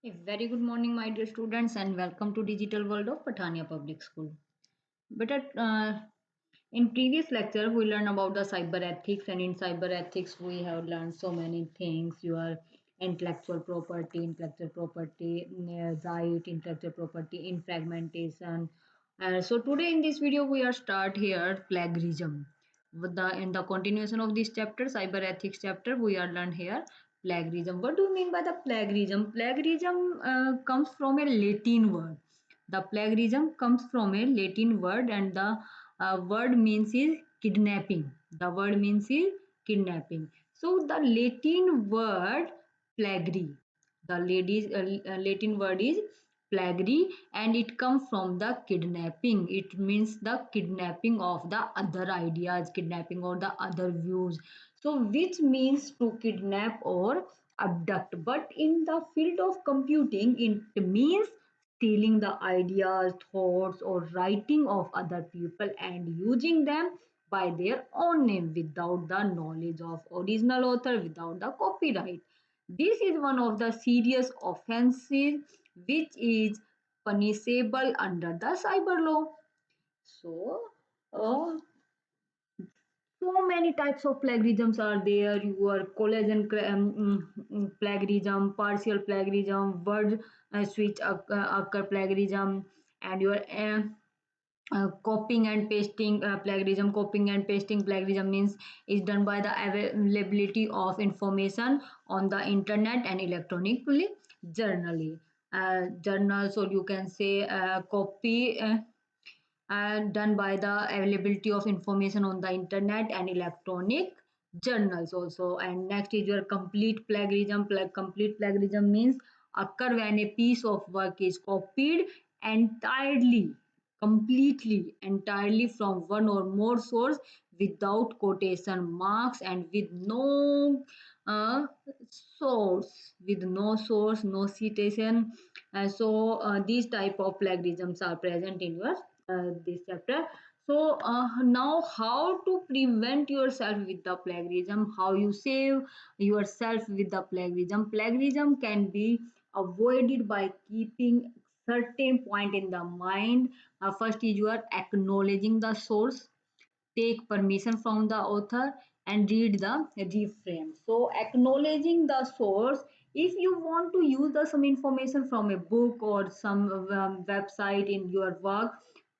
A very good morning, my dear students, and welcome to Digital World of Patania Public School. In previous lecture, we learned about the cyber ethics, and in cyber ethics, we have learned so many things. Your intellectual property, right, intellectual property, in fragmentation. So today in this video, we are start here plagiarism. In the continuation of this chapter, cyber ethics chapter, we are learned here plagiarism. What do you mean by the plagiarism? Plagiarism comes from a Latin word. The plagiarism comes from a Latin word, and the word means is kidnapping. The word means is kidnapping. So the Latin word plagiary. Latin word is plagiary, and it comes from the kidnapping. It means the kidnapping of the other ideas, kidnapping of the other views. So which means to kidnap or abduct. But in the field of computing, it means stealing the ideas, thoughts, or writing of other people and using them by their own name without the knowledge of original author, without the copyright. This is one of the serious offenses which is punishable under the cyber law. So, uh, so many types of plagiarisms are there. Your plagiarism, partial plagiarism, word switch occur plagiarism, and your copying and pasting plagiarism. Copying and pasting plagiarism means is done by the availability of information on the internet and electronically journals, or you can say copy done by the availability of information on the internet and electronic journals also. And next is your complete plagiarism. Complete plagiarism means occur when a piece of work is copied entirely, completely, entirely from one or more source without quotation marks and with no uh, no citation. These type of plagiarisms are present in your this chapter. So now how to prevent yourself with the plagiarism, how you save yourself with the plagiarism. Plagiarism can be avoided by keeping certain point in the mind. First is you are acknowledging the source, take permission from the author, and read the reframe. So acknowledging the source, if you want to use some information from a book or some website in your work,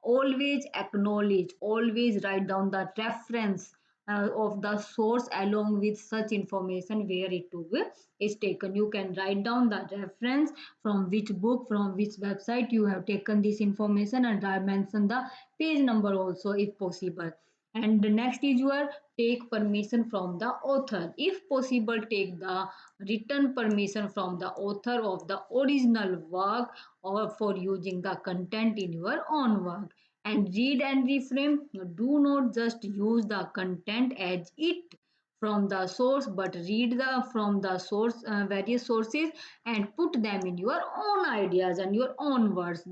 always acknowledge, always write down the reference of the source along with such information where it to be is taken. You can write down the reference from which book, from which website you have taken this information, and mention the page number also if possible. And the next is your take permission from the author. If possible, take the written permission from the author of the original work or for using the content in your own work. And read and reframe. Do not just use the content as it from the source, but read the from the source various sources and put them in your own ideas and your own words.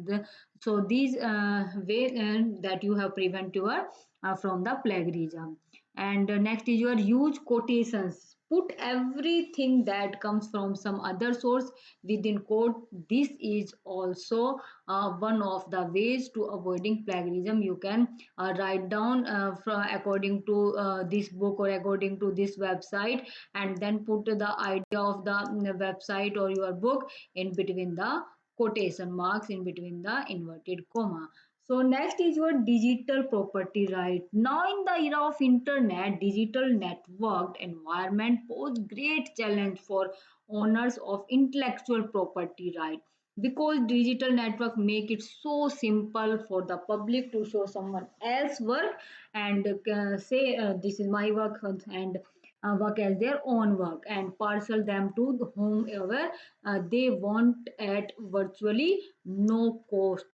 So these way that you have prevent your from the plagiarism. And next is your use quotations. Put everything that comes from some other source within quote. This is also one of the ways to avoiding plagiarism. You can write down from according to this book or according to this website, and then put the idea of the website or your book in between the quotation marks, in between the inverted comma. So next is your digital property right. Now in the era of internet, digital networked environment pose great challenge for owners of intellectual property right, because digital network make it so simple for the public to show someone else work and say this is my work, and work as their own work and parcel them to whomever they want at virtually no cost,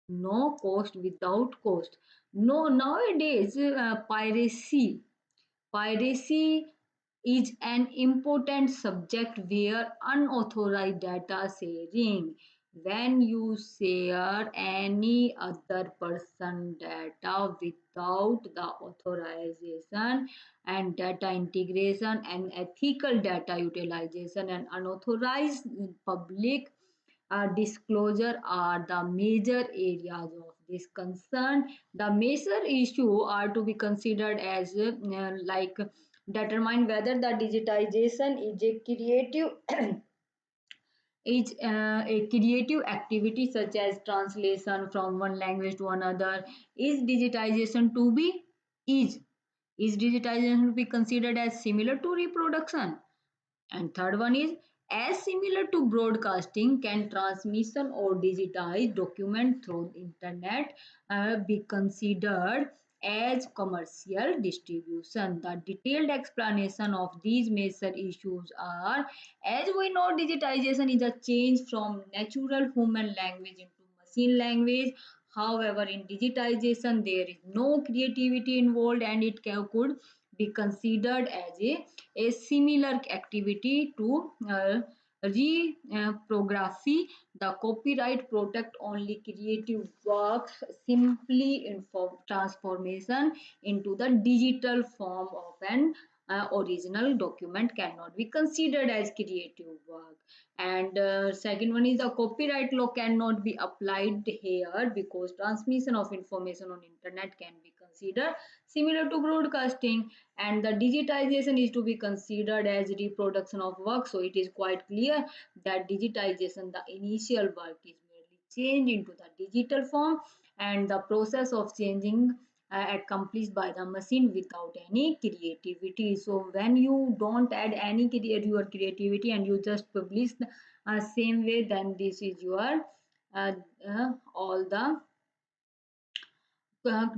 without cost. No, nowadays piracy is an important subject where unauthorized data sharing. When you share any other person data without the authorization, and data integration and ethical data utilization, and unauthorized public disclosure are the major areas of this concern. The major issue are to be considered as like determine whether the digitization is a creative is a creative activity such as translation from one language to another. Is digitization to be is is digitization to be considered as similar to reproduction? And third one is, as similar to broadcasting, can transmission or digitized document through the internet be considered as commercial distribution? The detailed explanation of these major issues are, as we know, digitization is a change from natural human language into machine language. However, in digitization, there is no creativity involved and it could be considered as a similar activity to reprography. The copyright protect only creative works, simply inform transformation into the digital form of an original document cannot be considered as creative work. And second one is, the copyright law cannot be applied here because transmission of information on internet can be considered similar to broadcasting, and the digitization is to be considered as reproduction of work. So it is quite clear that digitization, the initial work is merely changed into the digital form, and the process of changing accomplished by the machine without any creativity. So when you don't add any your creativity and you just publish the same way, then this is your uh, all the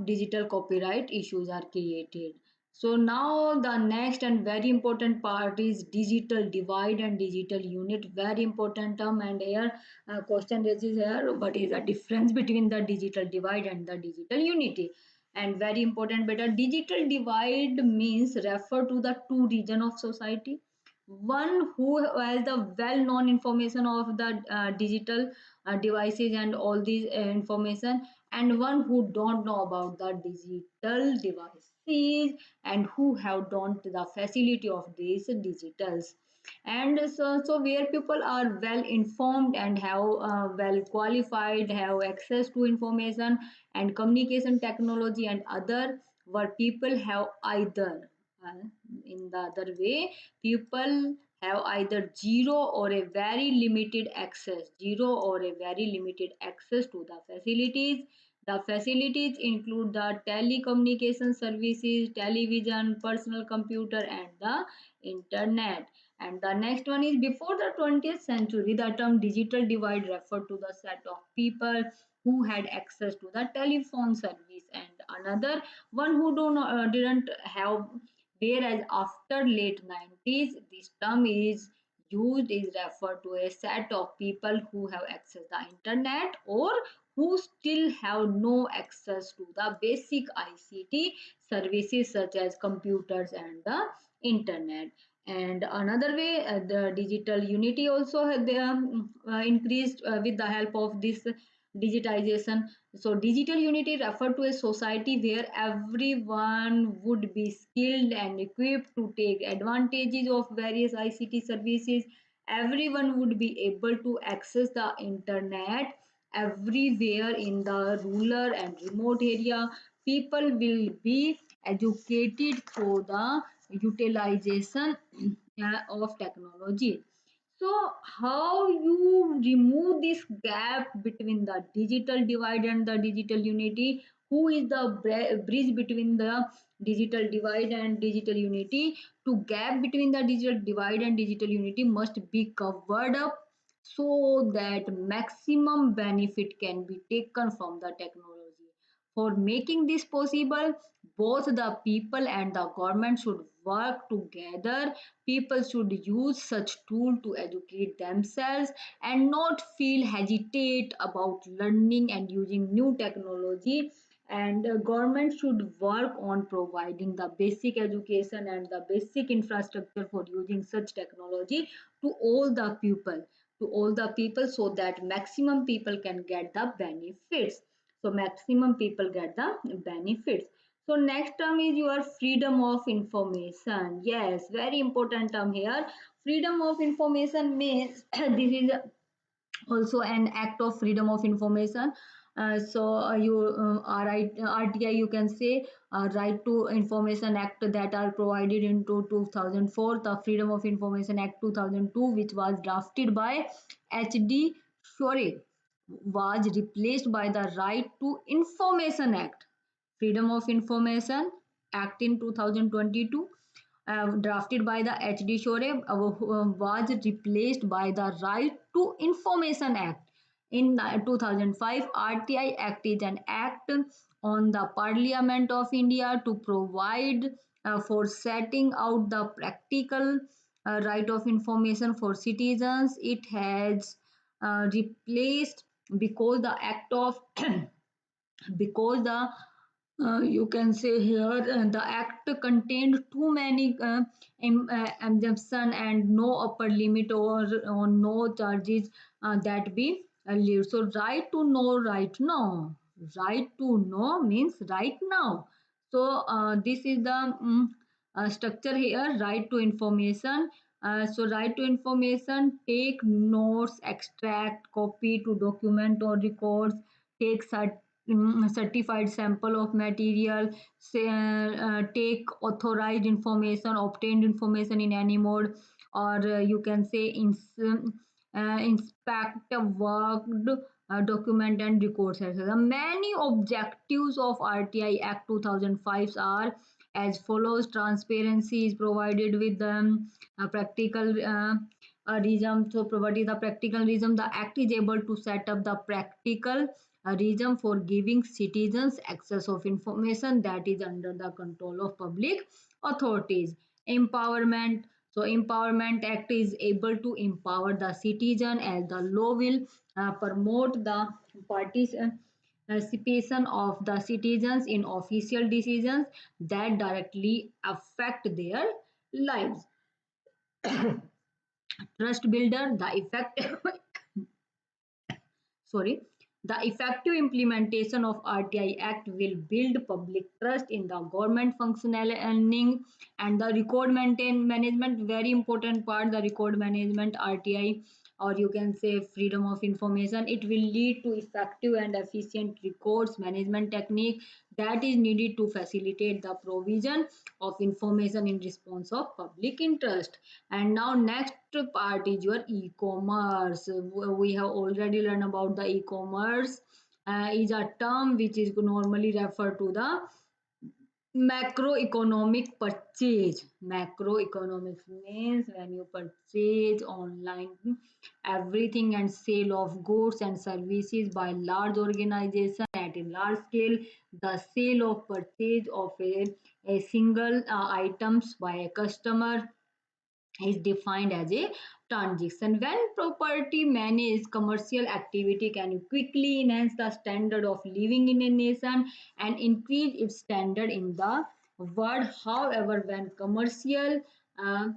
digital copyright issues are created. So now the next and very important part is digital divide and digital unit. Very important term, and here question raises here, what is the difference between the digital divide and the digital unity? And very important, better, digital divide means refer to the two region of society. One who has the well known information of the digital devices and all these information, and one who don't know about the digital devices and who have don't the facility of these digitals. And so where people are well informed and have well qualified, have access to information and communication technology, and other where people have either uh, in the other way, people have either zero or a very limited access to the facilities. The facilities include the telecommunication services, television, personal computer, and the internet. And the next one is, before the 20th century, the term digital divide referred to the set of people who had access to the telephone service, and another one who didn't have. Whereas after late 90s, this term is referred to a set of people who have access the internet or who still have no access to the basic ICT services such as computers and the internet. And another way, the digital unity also had increased with the help of this digitization. So digital unity referred to a society where everyone would be skilled and equipped to take advantages of various ICT services. Everyone would be able to access the internet everywhere in the rural and remote area. People will be educated through the utilization of technology. So, how you remove this gap between the digital divide and the digital unity? Who is the bridge between the digital divide and digital unity? To gap between the digital divide and digital unity must be covered up so that maximum benefit can be taken from the technology. For making this possible, both the people and the government should work together. People should use such tool to educate themselves and not feel hesitate about learning and using new technology. And government should work on providing the basic education and the basic infrastructure for using such technology to all the people so that maximum people can get the benefits. So maximum people get the benefits. So next term is your freedom of information. Yes, very important term here. Freedom of information means this is also an act of freedom of information. You RTI, you can say, right to information act that are provided into 2004, the freedom of information act 2002, which was drafted by HD Shore, was replaced by the right to information act. Freedom of information act in 2022, drafted by the HD Shore, was replaced by the Right to Information Act. In 2005, RTI Act is an act on the Parliament of India to provide for setting out the practical right of information for citizens. It has replaced because the act of because the you can say here the act contained too many exemption and no upper limit or no charges that be leave. So right to know right now, right to know means right now. So this is the structure here, right to information. So right to information: take notes, extract, copy to document or records, take certified sample of material, say, take authorized information, obtained information in any mode, or you can say inspect worked document and records, etc. Many objectives of RTI Act 2005 are as follows: transparency is provided with them, practical reason. So provided the practical reason, the act is able to set up the practical a reason for giving citizens access of information that is under the control of public authorities. Empowerment. So Empowerment Act is able to empower the citizen, as the law will promote the participation of the citizens in official decisions that directly affect their lives. Trust builder, the effect sorry, the effective implementation of RTI Act will build public trust in the government functioning and the record maintain management. Very important part, the record management RTI, or you can say freedom of information. It will lead to effective and efficient records management technique that is needed to facilitate the provision of information in response of public interest. And now next part is your e-commerce. We have already learned about the e-commerce is a term which is normally referred to the macroeconomic purchase. Macroeconomics means when you purchase online everything and sale of goods and services by large organization at a large scale. The sale of purchase of a single items by a customer is defined as a transaction. When property managed commercial activity can quickly enhance the standard of living in a nation and increase its standard in the world. However, when uh,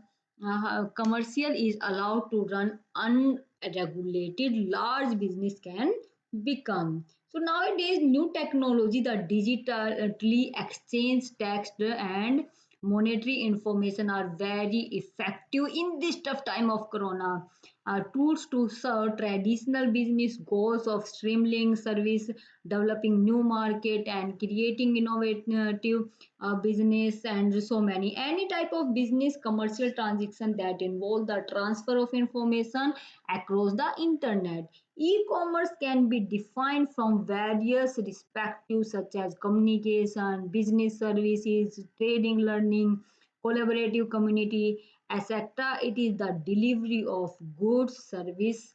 commercial is allowed to run unregulated, large business can become. So nowadays, new technology, the digitally exchange text and monetary information are very effective in this tough time of corona. Tools to serve traditional business goals of streamlining service, developing new market, and creating innovative business, and so many. Any type of business commercial transaction that involve the transfer of information across the internet. E-commerce can be defined from various perspectives such as communication, business services, trading, learning, collaborative community, etc. It is the delivery of goods, services,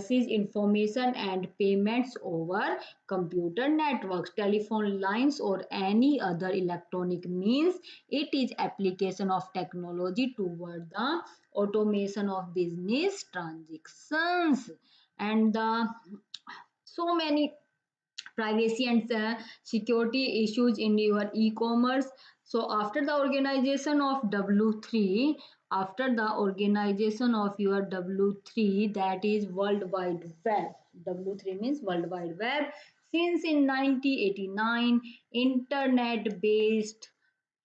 information, and payments over computer networks, telephone lines, or any other electronic means. It is application of technology toward the automation of business transactions. And so many privacy and security issues in your e-commerce. So after the organization of W3, after the organization of your W3, that is World Wide Web. W3 means World Wide Web. Since in 1989, internet based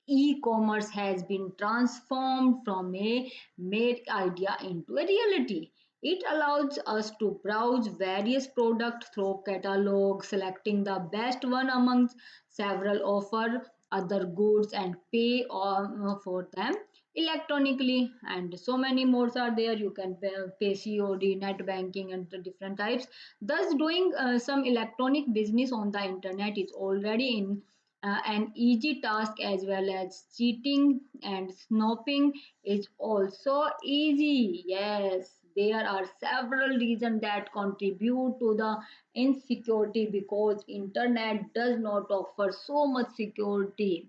e-commerce has been transformed from a mere idea into a reality. It allows us to browse various products through catalog, selecting the best one amongst several offer other goods and pay for them electronically. And so many modes are there. You can pay COD, net banking, and the different types. Thus, doing some electronic business on the internet is already in an easy task, as well as cheating and snooping is also easy. Yes, there are several reasons that contribute to the insecurity, because internet does not offer so much security.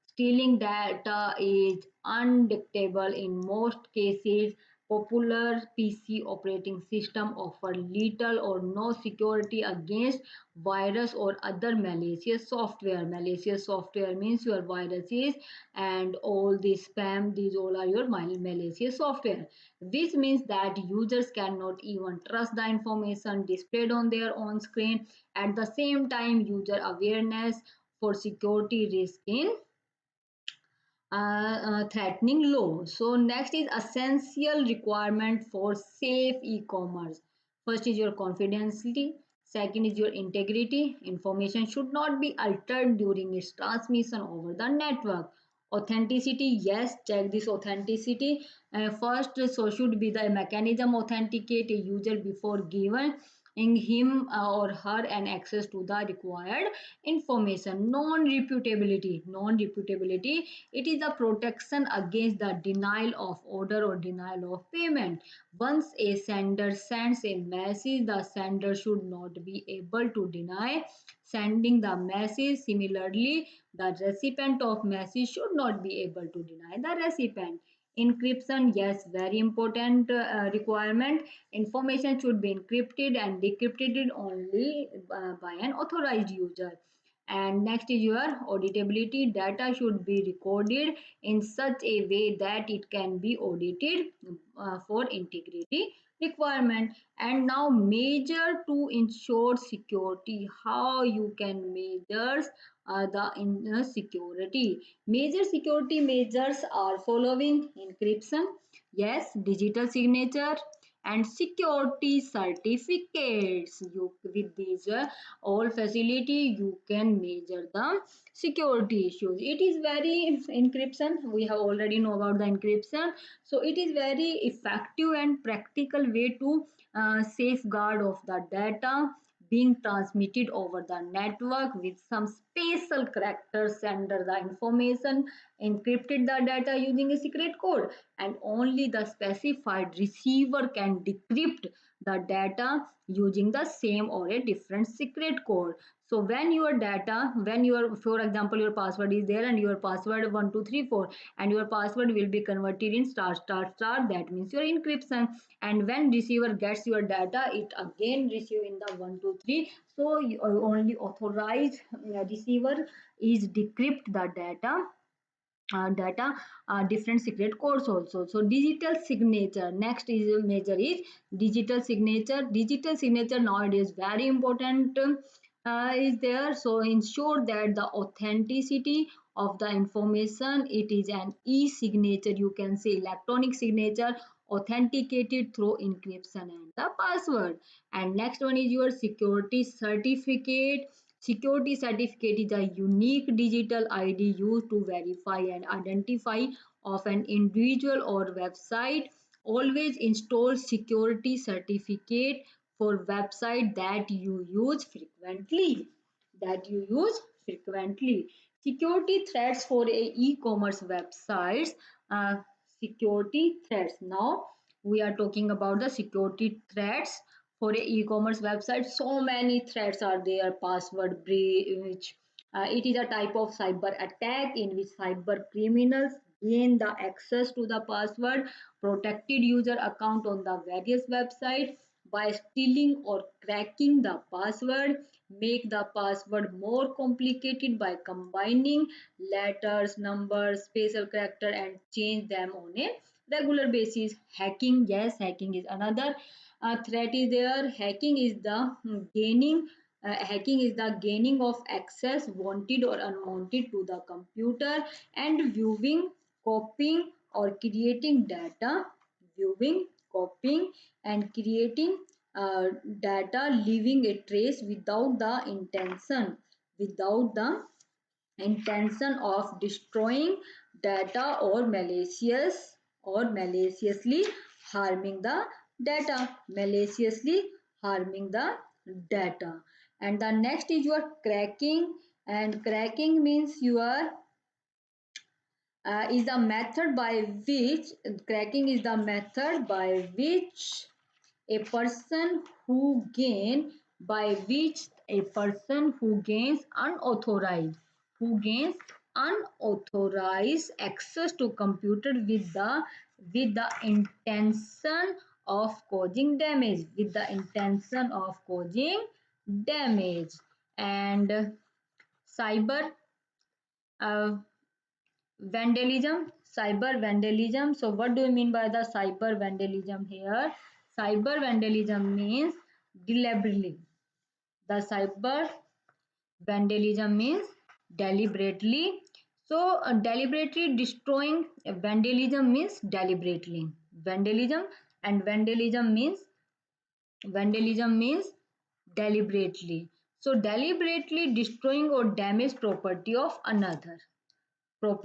Stealing data is undetectable in most cases. Popular PC operating system offer little or no security against virus or other malicious software. Malicious software means your viruses and all the spam. These all are your malicious software. This means that users cannot even trust the information displayed on their own screen. At the same time, user awareness for security risk in threatening low. So next is essential requirement for safe e-commerce. First is your confidentiality. Second is your integrity. Information should not be altered during its transmission over the network. Authenticity, yes, check this authenticity. First, so should be the mechanism authenticate a user before giving him or her an access to the required information. Non-reputability, it is a protection against the denial of order or denial of payment. Once a sender sends a message, the sender should not be able to deny sending the message. Similarly, the recipient of message should not be able to deny the recipient. Encryption, yes, very important requirement. Information should be encrypted and decrypted only by an authorized user. And next is your auditability. Data should be recorded in such a way that it can be audited for integrity requirement. And now measure to ensure security. How you can measure the security. Major security measures are following: encryption, yes, digital signature, and security certificates. You with these all facility you can measure the security issues. It is very encryption. We have already know about the encryption. So it is very effective and practical way to safeguard of the data being transmitted over the network with some special characters under the information encrypted the data using a secret code, and only the specified receiver can decrypt the data using the same or a different secret code. So when your data, when your, for example, your password is there and your password 1234, and your password will be converted in star star star, that means your encryption. And when receiver gets your data, it again receive in the 123. So only authorized receiver is decrypt the data different secret codes also. So digital signature, next is major is digital signature nowadays very important is there. So ensure that the authenticity of the information, it is an e-signature, you can say electronic signature authenticated through encryption and the password. And next one is your security certificate. Security certificate is a unique digital ID used to verify and identify of an individual or website. Always install security certificate for website that you use frequently. That you use frequently. Security threats for a e-commerce websites. Uh, Security threats. Now we are talking about the security threats for a e-commerce website. So many threats are there: password breach. It is a type of cyber attack in which cyber criminals gain the access to the password protected user account on the various websites by stealing or cracking the password. Make the password more complicated by combining letters, numbers, special character, and change them on a regular basis. Hacking, yes, hacking is another threat is there. Hacking is the gaining of access, wanted or unwanted, to the computer and viewing, copying, or creating data, viewing, copying, and creating data, leaving a trace without the intention of destroying data or maliciously harming the data. And the next is your cracking. And cracking means your is the method by which cracking is the method by which a person who gains unauthorized access to computer with the intention of causing damage. And cyber uh, cyber vandalism. So what do you mean by the cyber vandalism here? Cyber vandalism means deliberately. The cyber vandalism means deliberately. So deliberately destroying. Vandalism means deliberately. Vandalism means deliberately. So deliberately destroying or damage property of another. So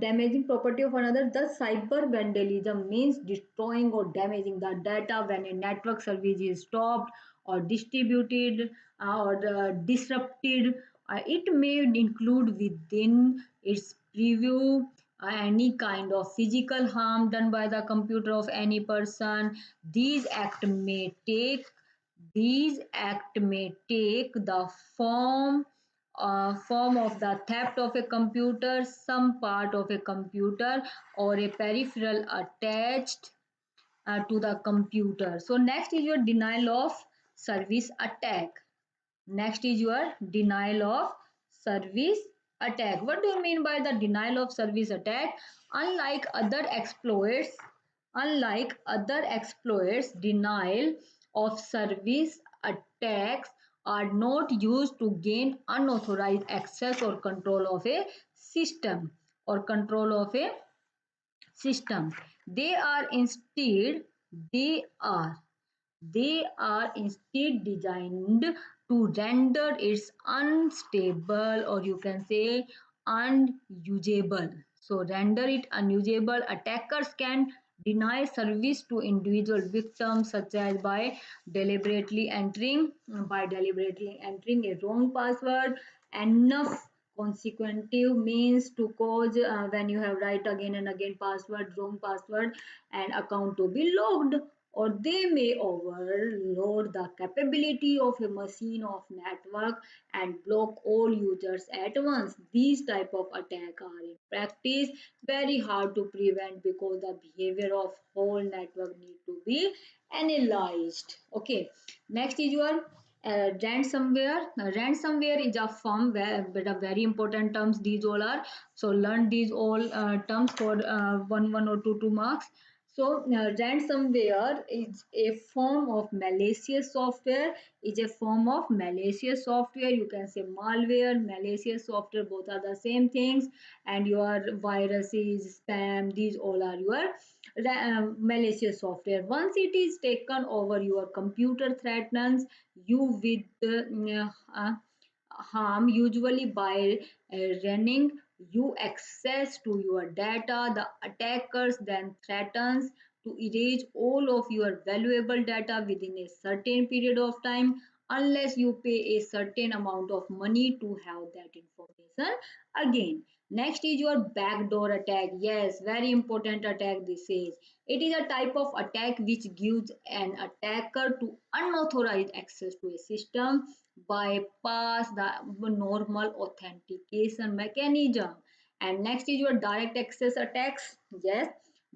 damaging property of another. The cyber vandalism means destroying or damaging the data when a network service is stopped or distributed or disrupted. It may include within its preview any kind of physical harm done by the computer of any person. These act may take the form of the theft of a computer, some part of a computer, or a peripheral attached to the computer. So next is your denial of service attack. Next is your denial of service attack. What do you mean by the denial of service attack? Unlike other exploits, denial of service attacks are not used to gain unauthorized access or control of a system or control of a system. They are instead they are they are instead designed to render it unstable, or you can say unusable. So render it unusable. Attackers can deny service to individual victims such as by deliberately entering a wrong password. Enough consecutive means to cause when you have write again and again wrong password and account to be locked, or they may overload the capability of a machine of network and block all users at once. These type of attack are in practice very hard to prevent because the behavior of whole network need to be analyzed. Okay, next is your ransomware. Now, ransomware is a form where but a very important terms these all are. So learn these all terms for one or two marks. So ransomware is a form of malicious software. You can say malware, malicious software. Both are the same things. And your viruses, spam. These all are your malicious software. Once it is taken over your computer, threatens you with harm, usually by running you access to your data. The attackers then threatens to erase all of your valuable data within a certain period of time unless you pay a certain amount of money to have that information again. Next is your backdoor attack. Yes, very important attack this is. It is a type of attack which gives an attacker to unauthorized access to a system bypass the normal authentication mechanism. And next is your direct access attacks. Yes,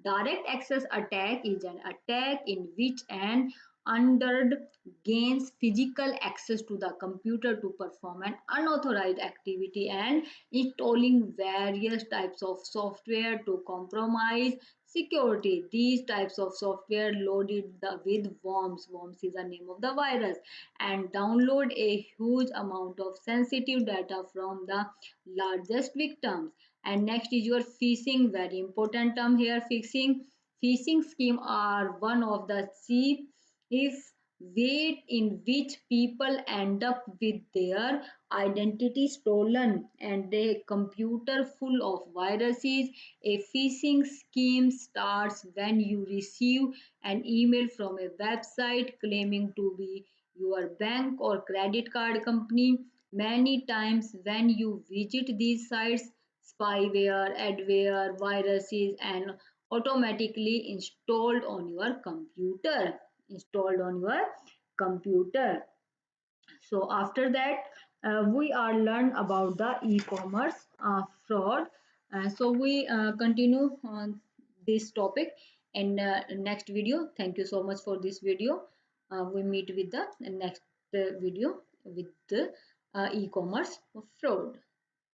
direct access attack is an attack in which an under gains physical access to the computer to perform an unauthorized activity and installing various types of software to compromise security. These types of software loaded with worms. Worms is the name of the virus, and download a huge amount of sensitive data from the largest victims. And next is your phishing. Very important term here. Phishing scheme are one of the cheap if way in which people end up with their identity stolen and a computer full of viruses. A phishing scheme starts when you receive an email from a website claiming to be your bank or credit card company. Many times, when you visit these sites, spyware, adware, viruses, and automatically installed on your computer. So after that, we are learned about the e-commerce fraud. So we continue on this topic in next video. Thank you so much for this video. We meet with the next video with the e-commerce fraud.